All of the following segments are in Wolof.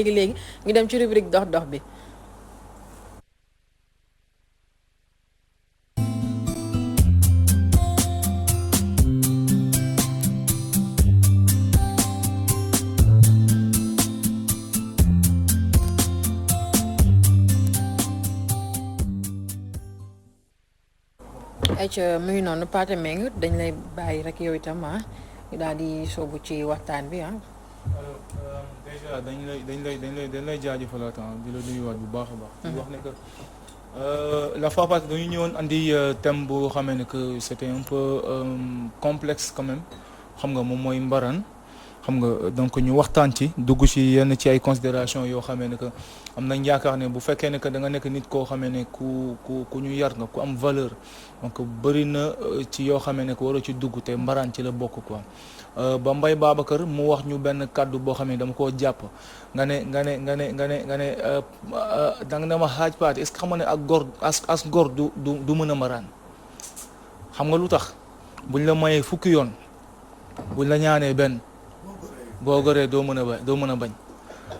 léegi ñu dem ci rubrique dox dox bi. ayca mu ngi noonu Pathé Mbengue dañ lay bàyyi rek yow itam ñu daal di soobu ci waxtaan bi alors déjà dañ lay jaajëfalaat di la nuyuwaat bu baax a baax. di wax ne que la fois passée dañu ñëwoon andi thème boo xamee ne que c'était un peu complexe quand même xam nga moom mooy mbaraan xam nga donc ñu waxtaan ci dugg ci yenn ci ay considération yoo xamee ne que am nañ yaakaar ne bu fekkee ne que da nga nekk nit koo xamee ne ku ñu yar nga ku am valeur donc bëri na ci yoo xamee ne que waroo ci dugg te mbaraan ci la bokk quoi. ba Mbaye Babacar mu wax ñu benn kàddu boo xam ne dama koo jàpp nga ne da nga ne ma xaaj Pathé est-ce que xam nga ne ak góor as góor du mën a mbaraan xam nga lu tax buñ la mayee fukki yoon buñ la ñaanee benn boo goree doo mën a bañ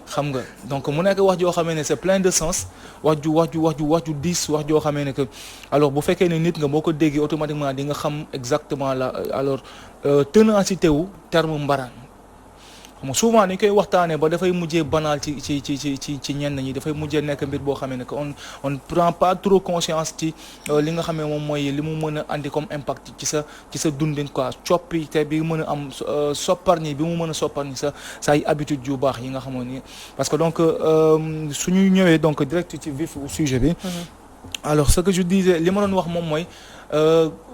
xam nga donc mu nekk wax joo xamee ne c'est plein de sens wax ju diis wax joo xamee ne que alors bu fekkee ne nit nga boo ko déggee automatiquement di nga xam exactement la alors ténacité wu terme mbaraan xam nga souvent dañ koy waxtaanee ba dafay mujjee banal ci ñenn ñi dafay mujjee nekk mbir boo xamee ne que on prend pas trop conscience ci li nga xamee moom mooy li mu mën a andi comme impact ci sa dundin quoi coppite bi mën a am sopparñi bi mu mën a sopparñi sa ay habitudes yu baax yi nga xamoon ni parce que donc suñu ñëwee donc direct ci vif au sujet bi alors ce que je disais li ma doon wax moom mooy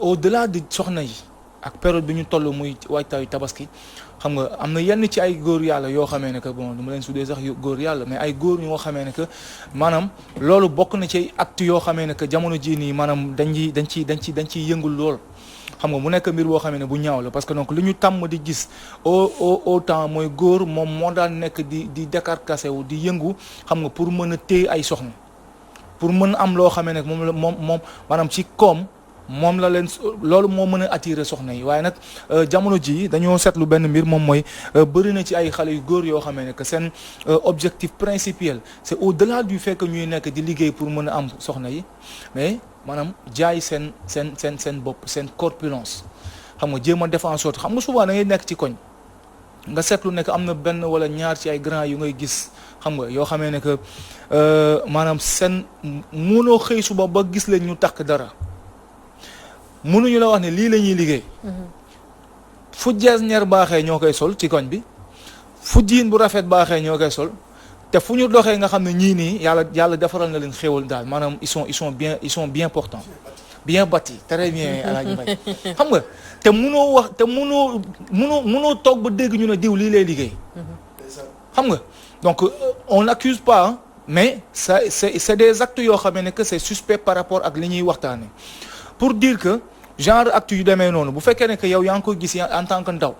au-delà de soxna yi ak période bi ñu toll muy waajtaayu tabaski xam nga am na yenn ci ay góor yàlla yoo xamee ne que bon dama leen suddee sax góor yàlla mais ay góor ñoo xamee ne que maanaam loolu bokk na ci acte yoo xamee ne que jamono jii nii maanaam dañ ciy yëngul lool. xam nga mu nekk mbir boo xamee ne bu ñaaw la parce que donc li ñu tàmm di gis au temps mooy góor moom moo daan nekk di décarcassé wu di yëngu xam nga pour mën a téye ay soxna pour mën a am loo xamee ne moom maanaam ci koom. moom la leen loolu moo mën a attirer soxna yi waaye nag jamono ji dañoo seetlu benn mbir moom mooy bëri na ci ay xale yu góor yoo xamee ne que seen objectif principal c'est au-delà du fait que ñuy nekk di liggéey pour mën a am soxna yi mais maanaam jaay seen bopp seen corpulence xam nga jéem a défenseur xam nga souvent da ngay nekk ci koñ nga seetlu ne que am na benn wala ñaar ci ay grand yu ngay gis xam nga yoo xamee ne que maanaam seen mënoo xëy suba ba gis leen ñu takk dara. mënuñu la wax ne lii la ñuy liggéey fu jees ñer baaxee ñoo koy sol ci koñ bi fu jiin bu rafet baaxee ñoo koy sol te fu ñu doxee nga xam ne ñii nii yàlla defaral na leen xéwal daal maanaam ils sont bien portants bien bâtis très bien Alaaji Mbay xam nga te mënoo wax te mënoo toog ba dégg ñu ne diw lii lay liggéey xam nga donc on n'accuse pas hein, mais ça c'est des actes yoo xamee ne que c'est suspect par rapport ak li ñuy waxtaane pour dire que genre acte yu demee noonu bu fekkee ne que yow yaa ngi koy gis en tant que ndaw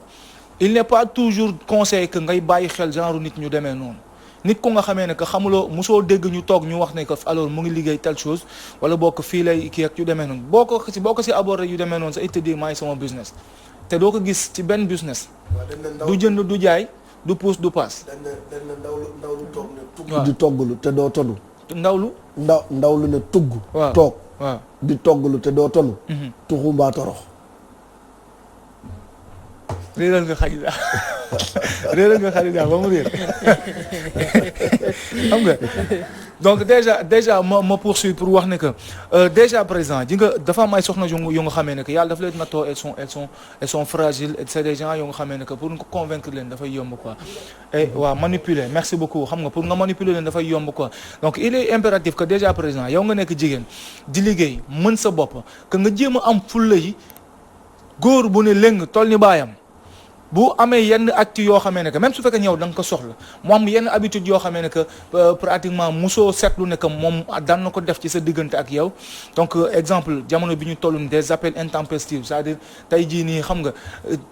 il n'est pas toujours conseillé que ngay bàyyi xel genre nit ñu demee noonu nit ku nga xamee ne que xamuloo mosoo dégg ñu toog ñu wax ne que alors mu ngi liggéey telle chose wala boo ko fii lay kii ak yu demee noonu boo ko si abordé yu demee noonu sa it te dire maay sama business te doo ko gis ci benn business. du jënd du jaay du puus du paas. ndaw lu toog ne tugg di togglu te doo tonu. ndaw lu ne tugg. waaw toog. waaw di togglu te doo tonu. tuxu mbaa torox. réeral nga xarit ba mu réer xam nga donc déjà ma poursuivre pour wax ne que déjà présent ji nga dafa am ay soxna yu nga xamee ne que yàlla dafa leen nattoo elles sont fragiles et c'est des gens yu nga xamee ne que pour nga convaincre leen dafay yomb quoi et waaw manipuler merci beaucoup xam nga pour nga manipuler leen dafay yomb quoi donc il est impératif que déjà présent yow nga nekk jigéen di liggéey mën sa bopp que nga jéem a am fulla yi góor bu ne léng toll ni baayam bu amee yenn actes yoo xamee ne que même su fekkee ñëw da nga ko soxla mu am yenn habitude yoo xamee ne que pratiquement musoo seetlu ne que moom daan na ko def ci sa diggante ak yow donc exemple jamono bi ñu toll des appels intempestifs c'est-à-dire tey jii nii xam nga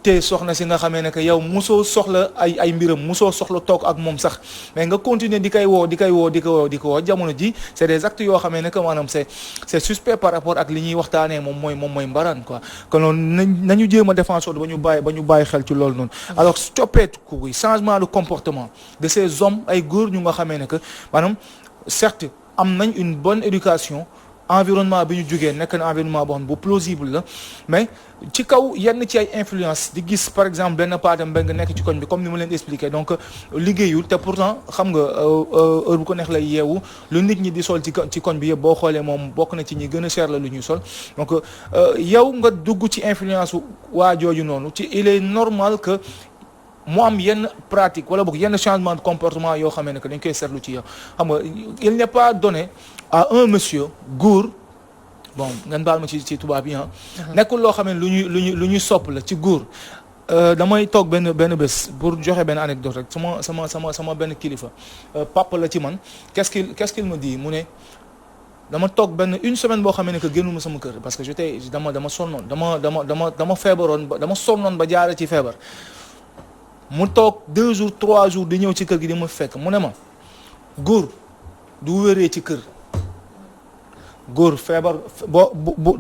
te soxna si nga xamee ne que yow musoo soxla ay mbiram musoo soxla toog ak moom sax mais nga continuer di koy woo jamono ji c'est des actes yoo xamee ne que maanaam c'est suspect par rapport ak li ñuy waxtaanee moom mooy mbaraan quoi kon nañu jéem a défenseur ba ñu bàyyi xel ci loolu loolu noonu alors coppeeku yi changement de comportement de ces hommes ay góor ñu nga xamee ne que maanaam certes am nañ une bonne éducation environnement bi ñu jógee nekk na environnement boo xam bu plausible la mais ci kaw yenn ci ay influence di gis par exemple benn Pathé Mbeng nekk ci koñ bi comme ni ma leen expliqué donc liggéeyul te pourtant xam nga heure bu ko neex lay yeewu lu nit ñi di sol ci koñ bi yëpp boo xoolee moom bokk na ci ñi gën a cher la lu ñuy sol donc yow nga dugg ci influence waa jooju noonu ci il est normal que mu am yenn pratique wala boog yenn changement de comportement yoo xamee ne que dañ koy seetlu ci yow xam nga il n'est pas donné à un monsieur góor bon ngeen baal ma ci tubaab yi nekkul loo xam ne lu ñuy sopp la ci góor damay toog benn bés pour joxe benn anecdote rek sama benn kilifa papa la ci man qu'est-ce qu'il me dit mu ne dama toog une semaine boo xamee ne que génnuma sama kër parce que j'étais dama sonnoon dama feebaroon dama sonnoon ba jaare ci feebar mu toog 2 jours 3 jours di ñëw ci kër gi di ma fekk mu ne ma góor du wéree ci kër góor feebar boo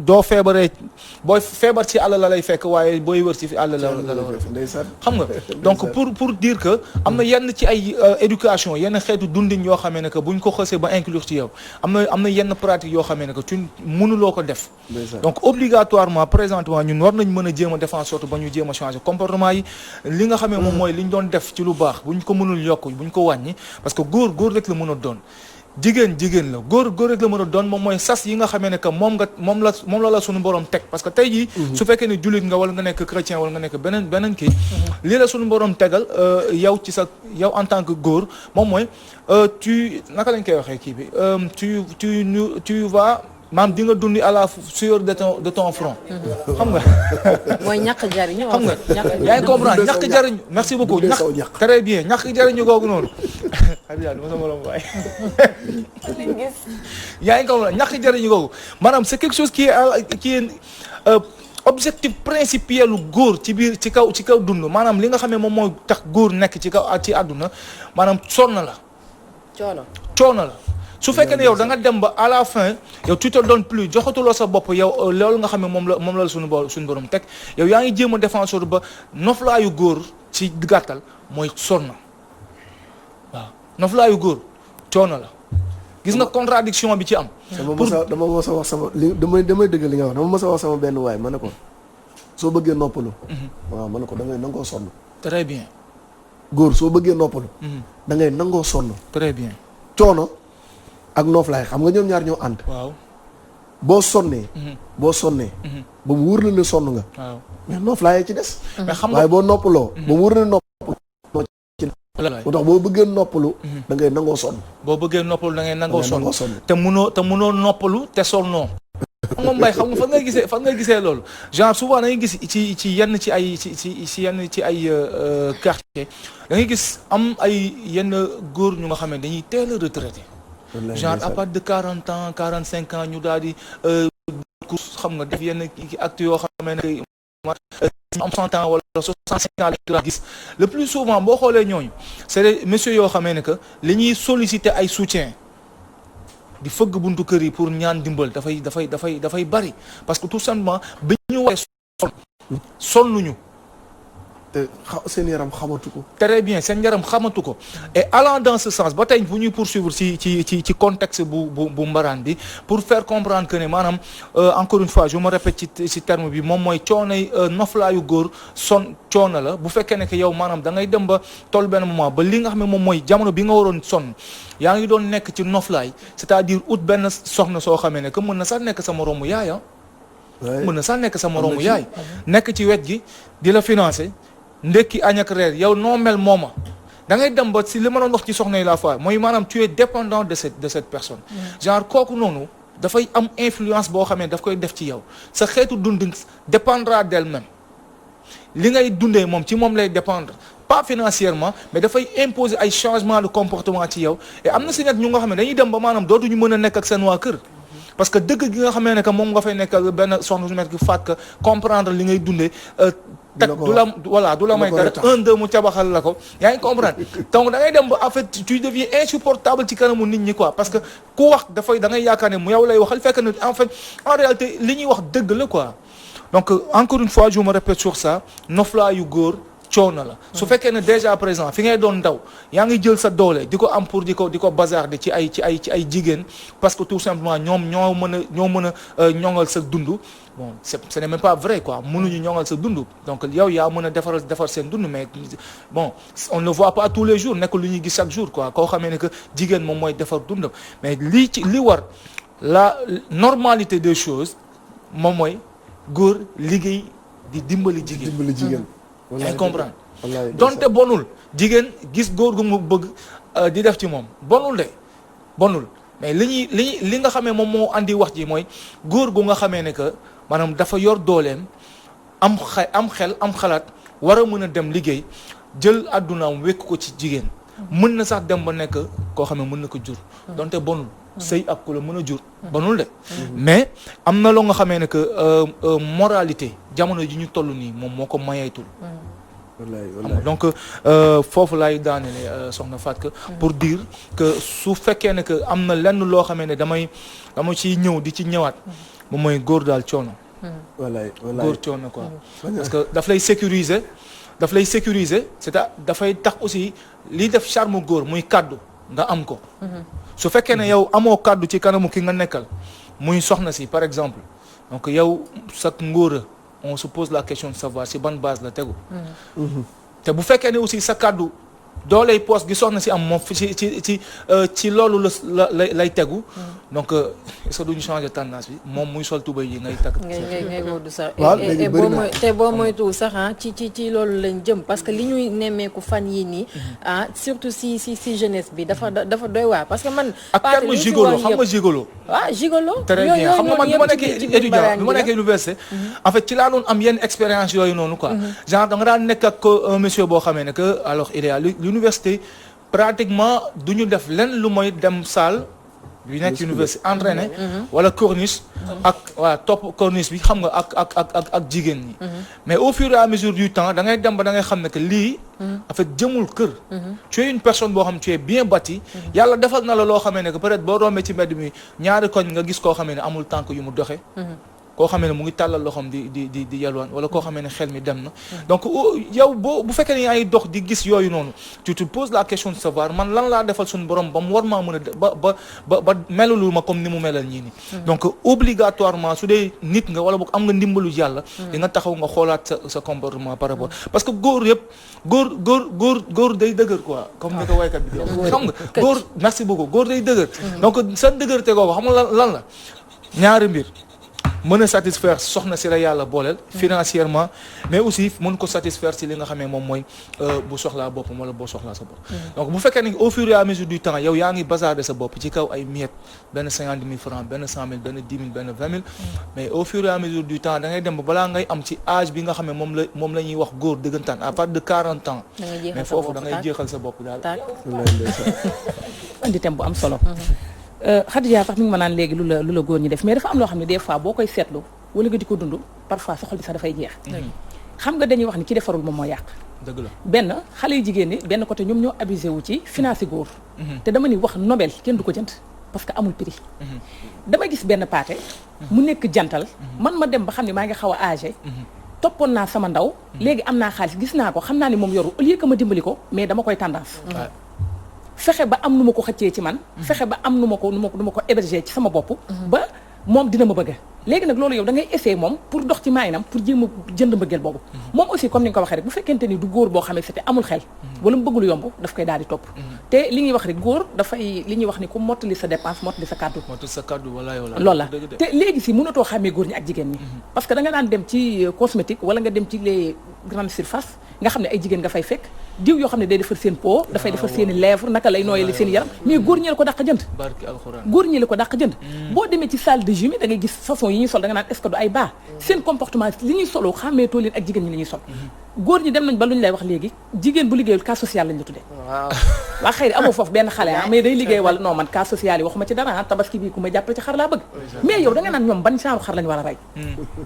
doo feebaree booy feebar ci àll la lay fekk waaye booy wër ci àll la war xam nga donc pour dire que am na yenn ci ay éducation yenn xeetu dundin yoo xamee ne que buñ ko xësee ba inclure ci yow am na yenn pratique yoo xamee ne que tu mënuloo ko def donc obligatoirement présentement ñun war nañ mën a jéem a def en sorte ba ñu jéem a changer comportement yi li nga xamee moom mooy li ñu doon def ci lu baax buñ ko mënul yokk buñ ko wàññi parce que góor rek la mën a doon jigéen la góor rek la mën a doon moom mooy sas yi nga xamee ne que moom la suñu borom teg parce que tey jii su fekkee ne jullit nga wala nga nekk chrétien wala nga nekk beneen kii lii la suñu borom tegal yow en tant que góor moom mooy naka lañ koy waxee kii bi tu vas maam di nga dundi à la sueur de ton front. xam nga. mooy ñàkk jariñu. xam nga yaa ngi comprendre ñàkk jariñu merci beaucoup ñàkk très bien ñàkk jariñu googu noonu. Habib du ma sama morom waay. yaa ngi comprendre ñàkk jariñu googu maanaam c'est quelque chose qui est objectif principal lu góor ci biir ci kaw dund maanaam li nga xam ne moom mooy tax góor nekk ci àdduna maanaam sonn la. coono la. su fekkee ne yow da nga dem ba à la fin yow tu te donnes plus joxatuloo sa bopp yow loolu nga xam ne moom la suñu borom teg yow yaa ngi jéem a défenseur ba noflaayu góor ci gàttal mooy sonn waaw noflaayu góor coono la gis nga contradiction bi ci am. dama mos a wax damay dëgg li nga wax dama mos a wax sama benn waay ma ne ko soo bëggee noppalu. waaw ma ne ko da ngay nangoo sonn. très bien. góor soo bëggee noppalu. da ngay nangoo sonn. très bien. coono. ak nooflaay xam nga ñoom ñaar ñoo ànd. waaw boo sonnee. ba mu wóor la ne sonn nga. waaw mais nooflaay ci des. mais xam nga waaye boo noppaloo. ba mu wóor la ne noppalu. moo tax boo bëggee noppalu. da ngay nangoo sonn. boo bëggee noppalu da ngay nangoo sonn te munoo noppalu te sonnoo. moom Mbaye xam nga fan ngay gisee loolu genre souvent da ngay gis ci yenn ci ay quartier da ngay gis am ay yenn góor ñu nga xam ne dañuy teel a retraité. genre à partir de 40 ans 45 ans ñu daal di xam nga def yenn actes yoo xam ne am 100 ans wala 65 ans la gis le plus souvent boo xoolee ñooñu c'est des messieurs yoo xamee ne que li ñuy solliciter ay soutien di fëgg buntu kër yi pour ñaan dimbal dafay bari parce que tout simplement bi ñu waxee sonnuñu te seen yaram xamatu ko. très bien seen yaram xamatu ko et allant dans ce sens ba tey bu ñuy poursuivre ci contexte bu mbaraan bi pour faire comprendre que ne maanaam encore une fois je me répète ci terme bi moom mooy coonay noflaayu góor coono la bu fekkee ne que yow maanaam da ngay dem ba toll benn moment ba li nga xam ne moom mooy jamono bi nga waroon sonn yaa ngi doon nekk ci noflaay c'est-à-dire ut benn soxna soo xamee ne que mën na sax nekk sa moroomu yaay mën na sax nekk sa moroomu yaay nekk ci wet gi di la financer. ndekki añ ak reer yow noo mel mooma da ngay dem ba si li ma doon wax ci soxna yi la fois mooy maanaam tu es dépendant de cette personne. genre kooku noonu dafay am influence boo xamee daf koy def ci yow sa xeetu dundin dépendra d'elle-même li ngay dundee moom ci moom lay dépendre pas financièrement mais dafay imposer ay changements de comportement ci yow et am na si net ñu nga xam ne dañuy dem ba maanaam dootuñu mën a nekk ak seen waa kër. parce que dëgg gi nga xamee ne que moom nga fay nekk benn soxna su nekk faat que comprendre li ngay dundee. teg du la may dara 1 2 mu cabaxal la ko yaa ngi comprendre donc da ngay dem ba en fait tu deviens insupportable ci kanamu nit ñi quoi parce que ku wax da ngay yaakaar ne mu yow lay waxal fekk na en fait en réalité li ñuy wax dëgg la quoi donc encore une fois je me répète sur ça noflaa yu góor coono la su fekkee ne déjà présent fi ngay doon ndaw yaa ngi jël sa doole di ko am pour di ko bazarder ci ay jigéen parce que tout simplement ñoom ñoo mën a ñoŋal sa dund bon ce n'est même pas vrai quoi mënuñu ñoŋal sa dund donc yow yaa mën a defar seen dund mais bon on ne le voit pas tous les jours nekk lu ñuy gis chaque jour quoi koo xamee ne que jigéen moom mooy defar dundam mais li war la normalité des choses moom mooy góor liggéey di dimbali jigéen. yaa comprendre donte bonul jigéen gis góor gu mu bëgg di def ci moom bonul mais li nga xamee moom moo andi wax ji mooy góor gu nga xamee ne que maanaam dafa yor dooleem am xel am xalaat war a mën a dem liggéey jël àddunaam wekk ko ci jigéen mën na sax dem ba nekk koo xam ne mën na ko jur donte bonul sëy ak ku la mën a jur bonul de mais am na loo nga xamee ne que moralité jamono ji ñu toll nii moom moo ko mayeetul wallaay donc foofu laay daanele soxna Fatou pour dire que su fekkee ne que am na lenn loo xamee ne dama ciy ñëw di ci ñëwaat moom mooy góor daal coono wallaay góor coono quoi parce que daf lay sécuriser c'est-à-dire dafay tax aussi liy def charme góor muy kàddu nga am ko su fekkee ne yow amoo kàddu ci kanamu ki nga nekkal muy soxna si par exemple donc yow sa ngóora on se pose la question de savoir si ban base la tegu te bu fekkee ne aussi sa kàddu dooley poste gi soxna si am moom ci loolu lay tegu donc est-ce que duñu changer tendance bi moom muy sol tubéy yi ngay takk ngay wóodu sax waaw léegi bëri na te boo moytuwul sax ci loolu lañ jëm parce que li ñuy nemmeeku fan yi nii surtout si jeunesse bi dafa doy waar parce que man ak terme gigolo xam nga gigolo waaw gigolo très bien xam nga man bi ma nekkee étudiant bi ma nekkee université en fait ci laa doon am yenn expérience yooyu noonu quoi genre da nga daan nekk ak un monsieur boo xamee ne que alors il est à l'université pratiquement du ñu def lenn lu mooy dem salle yu nekk université entraîné wala corniche ak waa topp corniche bi xam nga ak jigéen ñi mais au fur et à mesure du temps da ngay dem ba da ngay xam ne que lii en fait jëmul kër tu es une personne boo xam tu es bien bâti yàlla defal na la loo xamee ne que peut-être boo rombee ci mbedd mi ñaari koñ nga gis koo xamee ne amul tànk yu mu doxe koo xamee ne mu ngi tàllal loxoom di yalwaan wala koo xamee ne xel mi dem na donc yow bu fekkee ne yaa ngi dox di gis yooyu noonu tu te poses la question de savoir man lan laa defal suñu borom ba mu war maa mën a ba melalu ma comme ni mu melal ñii ni donc obligatoirement su dee nit nga wala boog am nga ndimbalu yàlla di nga taxaw nga xoolaat sa comportement par rapport parce que góor yëpp góor day dëgër quoi comme ni ko waykat bi di xam nga góor merci beaucoup góor day dëgër donc sa dëgër te googu xam nga lan la ñaari mbir mën a satisfaire soxna si la yàlla booleel financièrement mais aussi mën ko satisfaire si li nga xamee moom mooy bu soxlaa boppam wala boo soxlaa sa bopp donc bu fekkee ne au fur et à mesure du temps yow yaa ngi bazarder sa bopp ci kaw ay miettes benn 50 000 francs benn 100 000 benn 10 000 benn 20 000 mais au fur et à mesure du temps da ngay dem ba balaa ngay am ci âge bi nga xam ne moom la ñuy wax góor dëggantaan à partir de 40 ans mais foofu da ngay jeexal sa bopp daal andi thème bu am solo Khadija tax mi ngi ma naan léegi lu la góor ñi def mais dafa am loo xam ne des fois boo koy seetlu wala nga di ko dund parfois sa xol bi sax dafay jeex xam nga dañuy wax ni ki defarul moom moo yàq dëgg la benn xale yu jigéen ñi benn côté ñoom ñoo abusé wu ci financé góor te dama ni wax nobel kenn du ko jënd parce que amul prix dama gis benn paate mu nekk jantal man ma dem ba xam ne maa ngi xaw a âgé toppoon naa sama ndaw léegi am naa xaalis gis naa ko xam naa ni moom yoru au lieu que ma dimbali ko mais dama koy tendance fexe ba am nu ma ko xëccee ci man fexe ba am nu ma ko héberger ci sama bopp ba moom dina ma bëgg léegi nag loolu yow da ngay essayer moom pour dox ci maayinam pour jéem a jënd mbëggeel boobu moom aussi comme ni nga ko waxee rek bu fekkente ni du góor boo xamee c'était amul xel wala mu bëggul yomb daf koy daal di topp te li ñuy wax rek góor dafay li ñuy wax ni ku mottali sa dépense mottali sa kàddu loolu la te léegi si mënatoo xàmmee góor ñi ak jigéen ñi parce que da nga daan dem ci cosmétique wala nga dem ci les grandes surfaces nga xam ne ay jigéen nga fay fekk diw yoo xam ne day defar seen peau dafay defar seen i lèvres naka lay nooyale seen yaram mais góor ñi la ko dàq jënd góor ñi la ko dàq jënd boo demee ci salle de gym da ngay gis façon yi ñuy sol da nga naan est-ce que du ay baax seen comportement li ñuy solo xàmmeetoo leen ak jigéen ñi la ñuy sol góor ñi dem nañ ba lu ñu lay wax léegi jigéen bu liggéeyul cas social lañ la tuddee waa xëy amoo foofu benn xale mais day liggéey wala non man cas social yi waxuma ci dara tabaski bii ku ma jàppale ci xar laa bëgg mais yow da nga naan ñoom ban genre xar lañ war a rey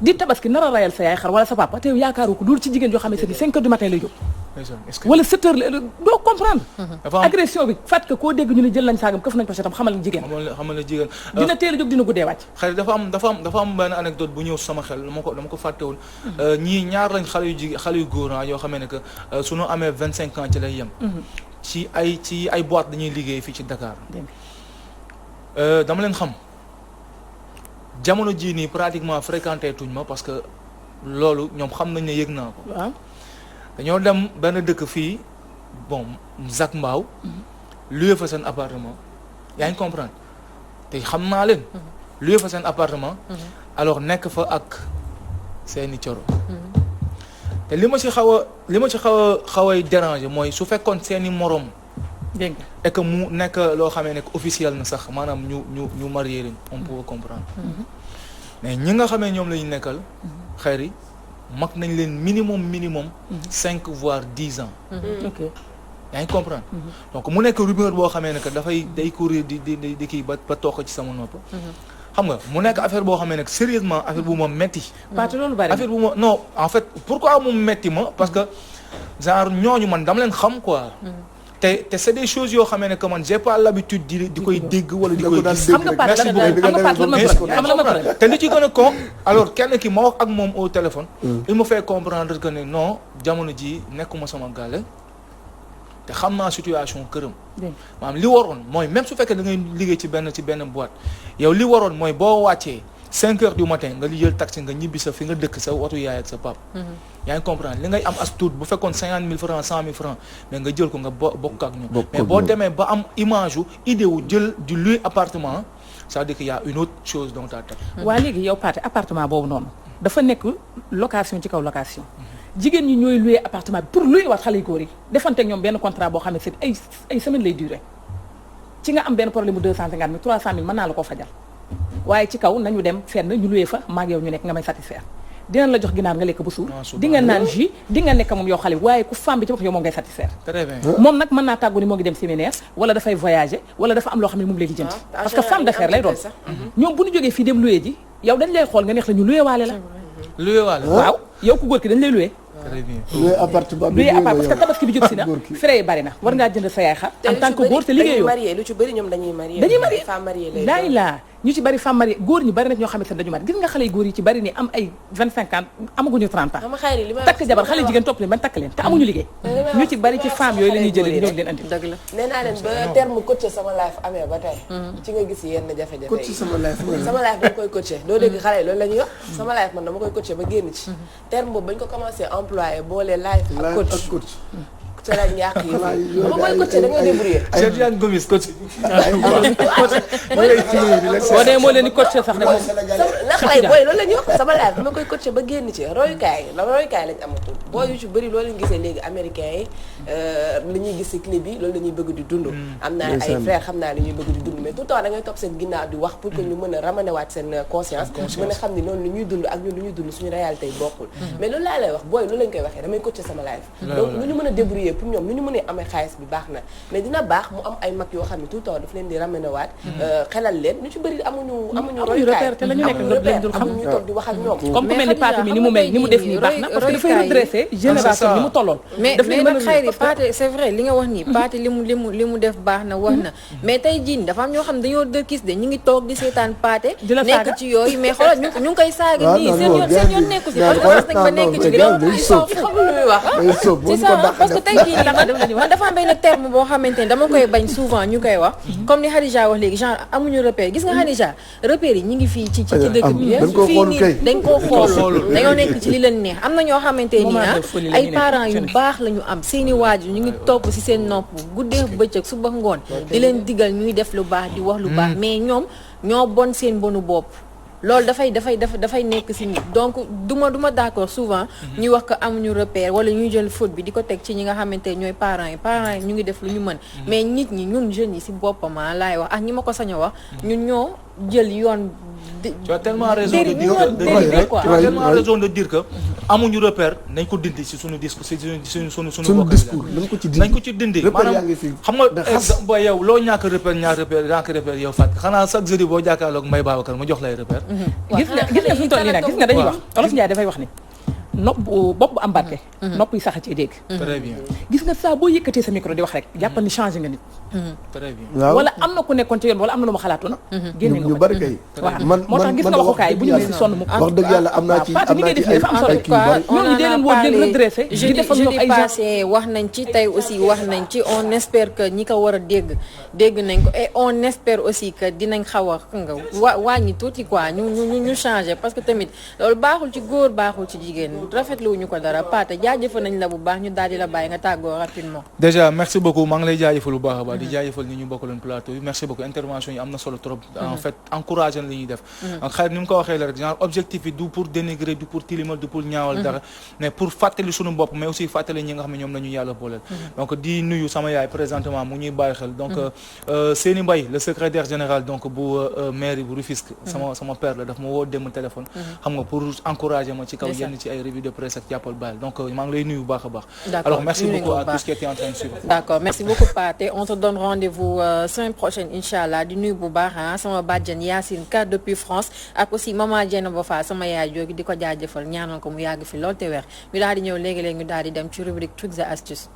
di tabaski nar a rayal sa yaay xar wala sa papa te yow yaakaaru ko dul ci jigéen yoo xam ne c'est 5 heures du matin lay jóg est-ce que wala 7 heures la doo comprendre. dafa am agression bi fàtt que koo dégg ñu ne jël nañ saagam këf nañ ko setam xamal jigéen. xamal la jigéen. dina teel a jóg dina guddee wàcc. xëy dafa am benn anecdote bu ñëw sama xel dama ko fàttewul. ñii ñaar lañ xale yu góor yoo xamee ne que su ñu amee 25 ans ci lay yem. ci ay boîte dañuy liggéey fii ci Dakar. dama leen xam jamono jii nii pratiquement fréquenté tuñ ma parce que loolu ñoom xam nañ ne yëg naa ko. waaw dañoo dem benn dëkk fii bon Zac Mbao. loué fa seen appartement yaa ngi comprendre te xam naa leen. loué fa seen appartement. alors nekk fa ak seeni coro. te li ma ci xaw a déranger mooy su fekkoon seeni morom. dégg nga et que mu nekk loo xamee ne officiel na sax maanaam ñu marié leen on peut comprendre. mais ñi nga xamee ñoom la ñu nekkal. xëy yi mag nañ leen minimum 5 voire 10 ans. ok yaa ngi comprendre. donc mu nekk rumeur boo xamee ne que day courir di kii ba toog ci sama nopp. xam nga mu nekk affaire boo xamee ne sérieusement affaire bu ma metti. Paate loolu bari affaire bu ma non en fait pourquoi mu metti ma parce que genre ñooñu man dama leen xam quoi. te c'est des choses yoo xamee ne que man j'ai pas l'habitude di koy dégg wala di koy gis. xam nga Paate xam nga Paate te li ci gën a ko alors kenn ki ma wax ak moom au téléphone. il me fait comprendre que ne non jamono ji nekkuma sama gàlle te xam naa situation këram. maanaam li waroon mooy même su fekkee da ngay liggéey ci benn boîte yow li waroon mooy boo wàccee 5 heures du matin nga li jël taxi nga ñibbi sa fi nga dëkk sa watu yaay ak sa pap yaa ngi comprendre li ngay am as tuut bu fekkoon 50 000 francs 100 000 francs mais nga jël ko nga bokk ak ñoom. mais boo demee ba am image wu idée wu jël du louer appartement ça veut dire qu'il y a une autre chose dans ta tête. waa léegi yow Paate appartement boobu noonu dafa nekk location ci kaw location. jigéen ñi ñooy louer appartement bi pour louer waat xale yu góor yi defante ak ñoom benn contrat boo xam ne c'est ay semaine lay durer ci nga am benn problème bu 250 000 300 000 mën naa la koo fajal waaye ci kaw nañu dem fenn ñu louer fa maag yow ñu nekk nga may satisfaire dinañ la jox ginaar nga lekk ba suur di nga naan jus di nga nekk moom yow xale waaye ku femme bi ci bopp yow moom ngay satisfaire. très bien moom nag mën naa tàggu ni moo ngi dem séminaire wala dafay voyager wala dafa am loo xam ne moom léegi jënd parce que femme d'affaires lay doon ñoom bu ñu jógee fii dem louer ji yow dañ lay xool nga neex la ñu louer waale la louer waale waaw yow ku góor ki dañ lay louer très bien louer appartement bi parce que tabaski bi jóg si na frais yi bari na war ngaa jënd sa yaay xar en tant que góor te liggéeyoo lu ci bëri ñoom dañuy marié femme mariée lay laay laa ñu ci bari femme mariée góor ñi bari na ñoo xamante ne dañu mat gis nga xale yu góor yi ci bari ni am ay 25 ans amaguñu 30 ans takk jabar xale jigéen topp leen ban takk leen te amuñu liggéey ñu ci bari ci femme yooyu la ñuy jëlee ñoo leen andi dëgg la nee naa leen ba terme coaché sama life amee ba tey ci nga gis yenn jafe-jafe coach sama life sama life dama koy coaché doo dégg xale yi loolu la ñuy wax sama life man dama koy coaché ba génn ci terme boobu bañ ko commencé employé boole life ak coach ca la ñàkk yi ba koy coaché da ngay débrouiller Cheikh Tidiane Gomis coach boo dee moo leen di coaché sax ne moom ndax lay booy loolu la ñuy wax sama life dama koy coaché ba génn ci royukaay lañ amatul booy yu ci bëri loolu lañ gisee léegi américains yi li ñuy gis ci clip yi loolu la ñuy bëgg di dund am naa ay frère xam naa li ñuy bëgg di dund mais tout le temps da ngay topp seen ginnaaw di wax pour que ñu mën a ramener waat seen conscience mën a xam ni noonu lu ñuy dund ak ñun lu ñuy dund suñu réalité yi bokkul mais loolu laa lay wax booy loolu lañ koy waxee damay coaché sama life donc lu ñu mën a débrouiller pour ñoom lu ñu mën a amee xaalis bi baax na mais dina baax mu am ay mag yoo xam ne tout le temps daf leen di ramener waat xelal leen ñu ci bëri amuñu royukaay te la ñu nekk leen dul xam ñu toog di wax ak ñoom comme ku mel ni Paate mi ni mu mel ni mu def nii baax na parce que dafay redresser génération ni mu tolloon mais nag xayri Paate c'est vrai li nga wax nii Paate li mu def baax na wax na mais tey jii dafa am ñoo xam dañoo dëkkis de ñu ngi toog di seetaan Paate nekk ci yooyu mais xoolal ñu ngi koy saaga nii seen yoon nekku ci parce que xas nañ ba nekk ci di soo xamul lu muy wax c'est ça parce que tey jii man dafa am benn terme boo xamante ne dama koy bañ souvent ñu koy wax comme ni Khadija wax léegi genre amuñu repère gis nga Khadija repère yi ñu ngi fii ci dëkk bi fii nii dañ koo xool dañoo nekk ci li leen neex am na ñoo xamante nii ay parents yu baax la ñu am seeni waajur ñu ngi topp ci seen nopp guddee bëccëg suba ngoon di leen digal ñuy def lu baax di wax lu baax mais ñoom ñoo bon seen bonu bopp loolu dafay nekk ci nit donc duma d'accord souvent ñuy wax ko amuñu repère wala ñuy jël faute bi di ko teg ci ñi nga xamante ñooy parents yi ñu ngi def lu ñu mën mais nit ñi ñun jeunes yi ci boppam laay wax ak ñi ma ko sañ a wax ñun ñoo jël yoon tu as tellement raison de dire que tu as tellement raison de dire que amuñu repère nañ ko dindi ci suñu discours ci suñu discours nañ ko ci dindi maanaam xam nga ba yow loo ñàkk repère yow fàtt xanaa chaque jeudi boo jàkkaarloog Mbaye Babacar ma jox lay repère gis nga fi mu toll nii nag gis nga dañuy wax Olof Ndiaye dafay wax ni bopp bu am barke. nopp yi sax a cee dégg. très bien. gis nga saa boo yëkkatee sa micro di wax rek jàppal ni changé nga nit. très bien. waaw wala am na ku nekkoon ci yoon wala am na lu ma xalaatoon. génne nga ñu ko bari kay. waaw man moo tax gis nga waxukaay bu ñu leen di sonn mu. wax dëgg yàlla am naa ci Fatou, ni ngay def nii dafa am solo. ay kii yu bari. ñooñu dee leen woo leen redressé. di defal ñoom ay jeudi passé wax nañ ci tey aussi wax nañ ci on espère que ñi ko war a dégg nañ ko et on espère aussi que dinañ xaw a nga wàññi tuuti quoi ñu changer parce que tamit loolu baaxul ci góor baaxul ci jigéen rafetlu wuñu ko dara Pathé jaajëfal nañ la bu baax ñu daal di la bàyyi nga tàggoo rapidement. déjà merci beaucoup maa ngi lay jaajëfal bu baax a baax di jaajëfal ni ñu bokkaloon plateau bi merci beaucoup intervention yi am na solo trop. en fait encouragé na li ñuy def. xëy ni mu ko waxee la rek genre objectif bi du pour dénigrer du pour tilimal du pour ñaawal dara mais pour fàttali suñu bopp mais aussi fàttali ñi nga xam ne ñoom la ñu yàlla booleel. donc di nuyu sama yaay présentement mu ñuy bàyyi xel donc Seyni Mbaye le secrétaire général donc bu mairie bu Rufisque sama père la daf ma woo dem téléphone xam nga pour encourager ma ci kaw yenn ci ay revue de presse ak jàppal bàyyil donc maa ngi lay nuyu bu baax a baax. alors merci beaucoup à tous qui étaient en train de suivre. d'accord merci beaucoup Pathé on te donne rendez-vous semaine prochaine inchallah di nuyu bu baax sama bàjjen Yacine Ka depuis France ak aussi maman Dieynaba Fall sama yaay joogi di ko jaajëfal ñaanal ko mu yàgg fi lool te weer ñu daal di ñëw léegi-léegi ñu daal di dem ci rubrique trucs et astuces.